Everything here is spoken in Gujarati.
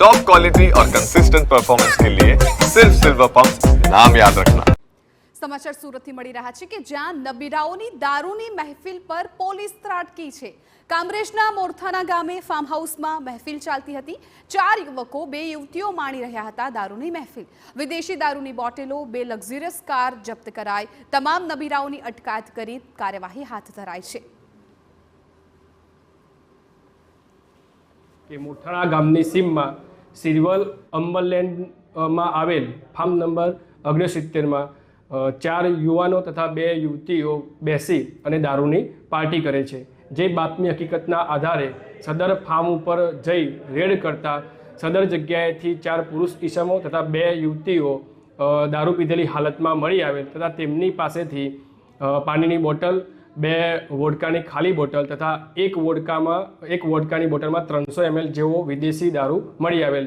टॉप क्वालिटी और कंसिस्टेंट परफॉर्मेंस के लिए सिर्फ सिल्वर पंप नाम याद रखना। સમાચાર સુરતથી મળી રહ્યા છે કે જ્યાં નબીરાઓની દારૂની મહેફિલ પર પોલીસ ત્રાટકી છે। કામરેજના મોરથાના ગામે ફાર્મ હાઉસમાં મહેફિલ ચાલતી હતી। 4 યુવકો 2 યુવતીઓ માણી રહ્યા હતા દારૂની મહેફિલ। વિદેશી દારૂની બોટલો, 2 લક્ઝરિયસ કાર જપ્ત કરાઈ। તમામ નબીરાઓની અટકાયત કરી કાર્યવાહી હાથ ધરાઈ છે। કે મોરથાના ગામની સીમમાં સિરવલ અંબરલેન્ડમાં આવેલ ફાર્મ નંબર 69માં 4 યુવાનો તથા 2 યુવતીઓ બેસી અને દારૂની પાર્ટી કરે છે। જે બાતમી હકીકતના આધારે સદર ફાર્મ ઉપર જઈ રેડ કરતા સદર જગ્યાએથી 4 પુરુષ ઈસમો તથા 2 યુવતીઓ દારૂ પીધેલી હાલતમાં મળી આવેલ તથા તેમની પાસેથી પાણીની બોટલ, 2 વોડકાની ખાલી બોટલ તથા એક વોડકાની બોટલમાં 300 ml જેવો વિદેશી દારૂ મળી આવેલ।